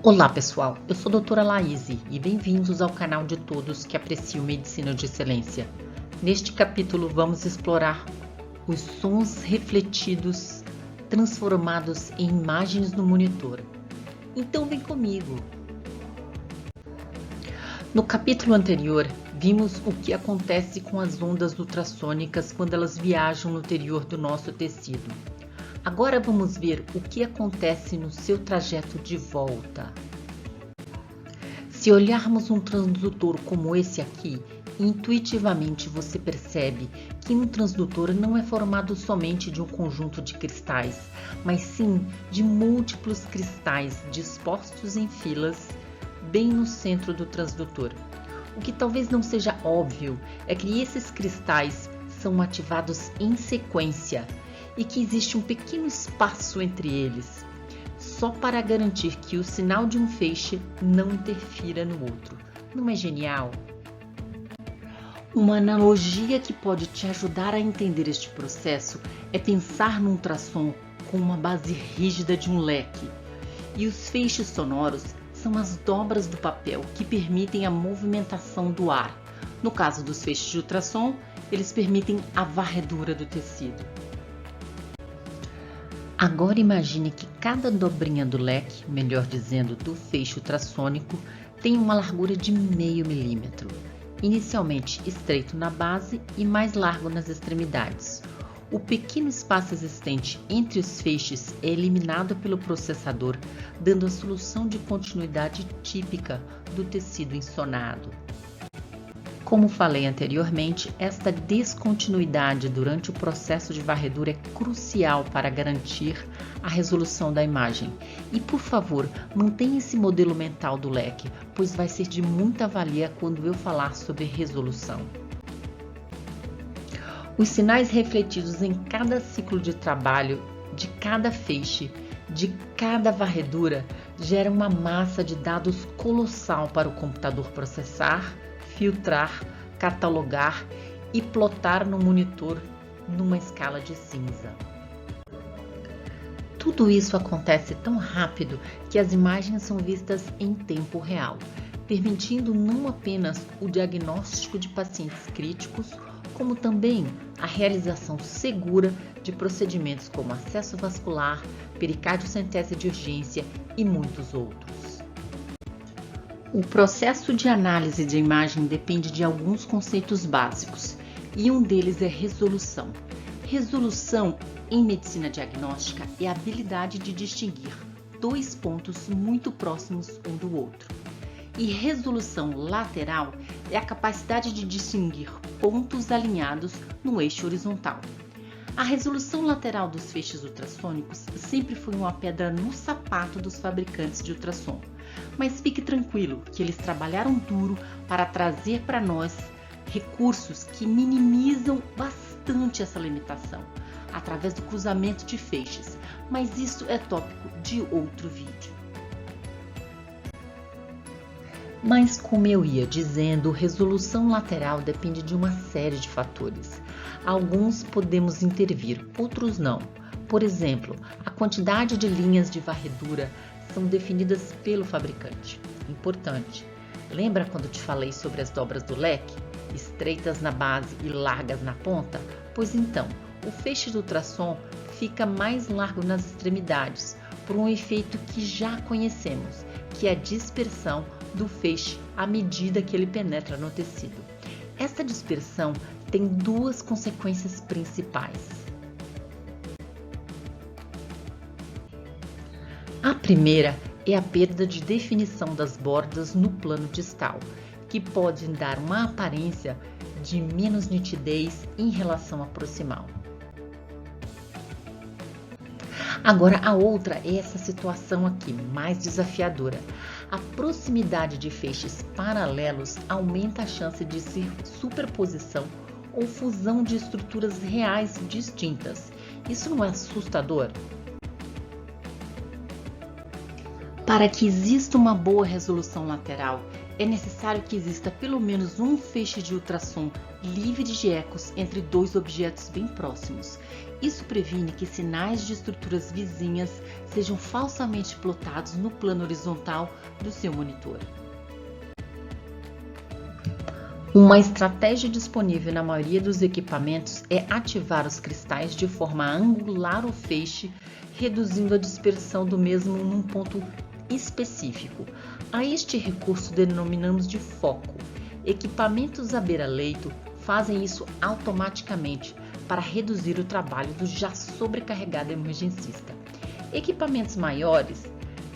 Olá pessoal, eu sou a doutora Laíse e bem-vindos ao canal de todos que apreciam Medicina de Excelência. Neste capítulo vamos explorar os sons refletidos transformados em imagens no monitor. Então vem comigo! No capítulo anterior, vimos o que acontece com as ondas ultrassônicas quando elas viajam no interior do nosso tecido. Agora vamos ver o que acontece no seu trajeto de volta. Se olharmos um transdutor como esse aqui, intuitivamente você percebe que um transdutor não é formado somente de um conjunto de cristais, mas sim de múltiplos cristais dispostos em filas bem no centro do transdutor. O que talvez não seja óbvio é que esses cristais são ativados em sequência e que existe um pequeno espaço entre eles, só para garantir que o sinal de um feixe não interfira no outro. Não é genial? Uma analogia que pode te ajudar a entender este processo é pensar num ultrassom com uma base rígida de um leque, e os feixes sonoros são as dobras do papel que permitem a movimentação do ar. No caso dos feixes de ultrassom, eles permitem a varredura do tecido. Agora imagine que cada dobrinha do leque, melhor dizendo, do feixe ultrassônico, tem uma largura de meio milímetro, inicialmente estreito na base e mais largo nas extremidades. O pequeno espaço existente entre os feixes é eliminado pelo processador, dando a solução de continuidade típica do tecido ensonado. Como falei anteriormente, esta descontinuidade durante o processo de varredura é crucial para garantir a resolução da imagem. E, por favor, mantenha esse modelo mental do leque, pois vai ser de muita valia quando eu falar sobre resolução. Os sinais refletidos em cada ciclo de trabalho, de cada feixe, de cada varredura, geram uma massa de dados colossal para o computador processar, filtrar, catalogar e plotar no monitor numa escala de cinza. Tudo isso acontece tão rápido que as imagens são vistas em tempo real, permitindo não apenas o diagnóstico de pacientes críticos, como também a realização segura de procedimentos como acesso vascular, pericardiocentese de urgência e muitos outros. O processo de análise de imagem depende de alguns conceitos básicos, e um deles é resolução. Resolução em medicina diagnóstica é a habilidade de distinguir dois pontos muito próximos um do outro. E resolução lateral é a capacidade de distinguir pontos alinhados no eixo horizontal. A resolução lateral dos feixes ultrassônicos sempre foi uma pedra no sapato dos fabricantes de ultrassom. Mas fique tranquilo que eles trabalharam duro para trazer para nós recursos que minimizam bastante essa limitação, através do cruzamento de feixes, mas isso é tópico de outro vídeo. Mas como eu ia dizendo, resolução lateral depende de uma série de fatores. Alguns podemos intervir, outros não. Por exemplo, a quantidade de linhas de varredura são definidas pelo fabricante. Importante. Lembra quando te falei sobre as dobras do leque? Estreitas na base e largas na ponta? Pois então, o feixe do ultrassom fica mais largo nas extremidades, por um efeito que já conhecemos, que é a dispersão do feixe à medida que ele penetra no tecido. Essa dispersão tem duas consequências principais. A primeira é a perda de definição das bordas no plano distal, que pode dar uma aparência de menos nitidez em relação à proximal. Agora, a outra é essa situação aqui, mais desafiadora. A proximidade de feixes paralelos aumenta a chance de superposição ou fusão de estruturas reais distintas. Isso não é assustador? Para que exista uma boa resolução lateral, é necessário que exista pelo menos um feixe de ultrassom livre de ecos entre dois objetos bem próximos. Isso previne que sinais de estruturas vizinhas sejam falsamente plotados no plano horizontal do seu monitor. Uma estratégia disponível na maioria dos equipamentos é ativar os cristais de forma a angular o feixe, reduzindo a dispersão do mesmo num ponto específico. A este recurso denominamos de foco. Equipamentos à beira-leito fazem isso automaticamente para reduzir o trabalho do já sobrecarregado emergencista. Equipamentos maiores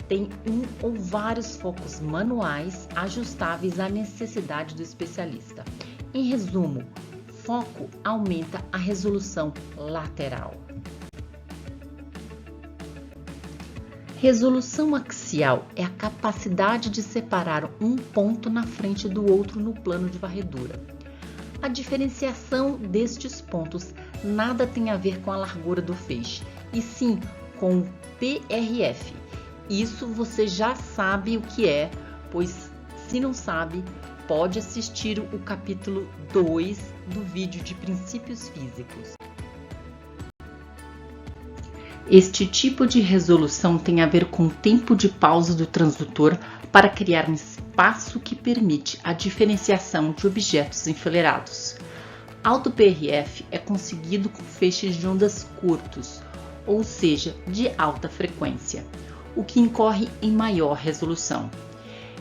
têm um ou vários focos manuais ajustáveis à necessidade do especialista. Em resumo, foco aumenta a resolução lateral. Resolução axial é a capacidade de separar um ponto na frente do outro no plano de varredura. A diferenciação destes pontos nada tem a ver com a largura do feixe, e sim com o PRF. Isso você já sabe o que é, pois se não sabe, pode assistir o capítulo 2 do vídeo de princípios físicos. Este tipo de resolução tem a ver com o tempo de pausa do transdutor para criar um espaço que permite a diferenciação de objetos enfileirados. Alto PRF é conseguido com feixes de ondas curtos, ou seja, de alta frequência, o que incorre em maior resolução.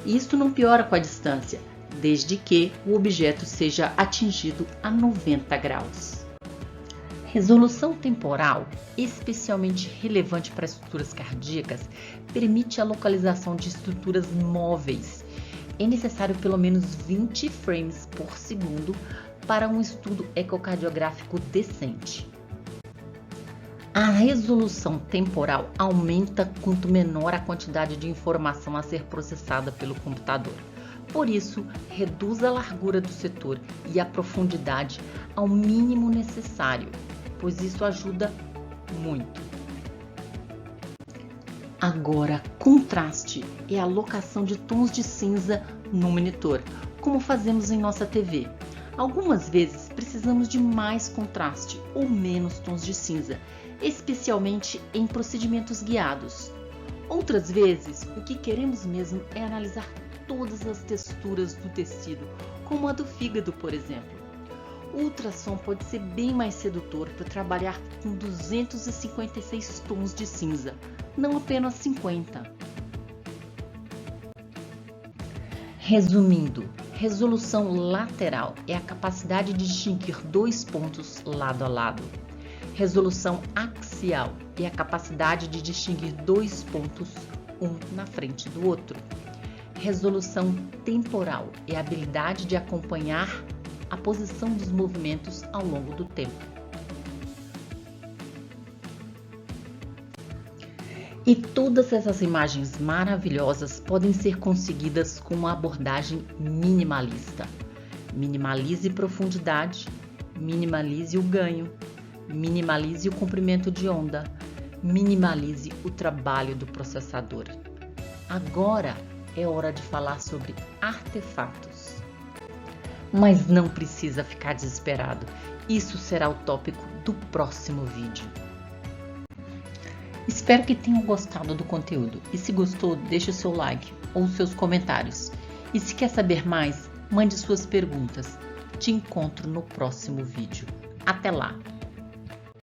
Isto não piora com a distância, desde que o objeto seja atingido a 90 graus. Resolução temporal, especialmente relevante para estruturas cardíacas, permite a localização de estruturas móveis. É necessário pelo menos 20 frames por segundo para um estudo ecocardiográfico decente. A resolução temporal aumenta quanto menor a quantidade de informação a ser processada pelo computador. Por isso, reduz a largura do setor e a profundidade ao mínimo necessário, pois isso ajuda muito. Agora, contraste é a alocação de tons de cinza no monitor, como fazemos em nossa TV. Algumas vezes precisamos de mais contraste ou menos tons de cinza, especialmente em procedimentos guiados. Outras vezes, o que queremos mesmo é analisar todas as texturas do tecido, como a do fígado, por exemplo. O ultrassom pode ser bem mais sedutor para trabalhar com 256 tons de cinza, não apenas 50. Resumindo, resolução lateral é a capacidade de distinguir dois pontos lado a lado. Resolução axial é a capacidade de distinguir dois pontos, um na frente do outro. Resolução temporal é a habilidade de acompanhar a posição dos movimentos ao longo do tempo. E todas essas imagens maravilhosas podem ser conseguidas com uma abordagem minimalista. Minimalize profundidade, minimalize o ganho, minimalize o comprimento de onda, minimalize o trabalho do processador. Agora é hora de falar sobre artefatos. Mas não precisa ficar desesperado, isso será o tópico do próximo vídeo. Espero que tenham gostado do conteúdo e se gostou, deixe o seu like ou seus comentários. E se quer saber mais, mande suas perguntas. Te encontro no próximo vídeo. Até lá!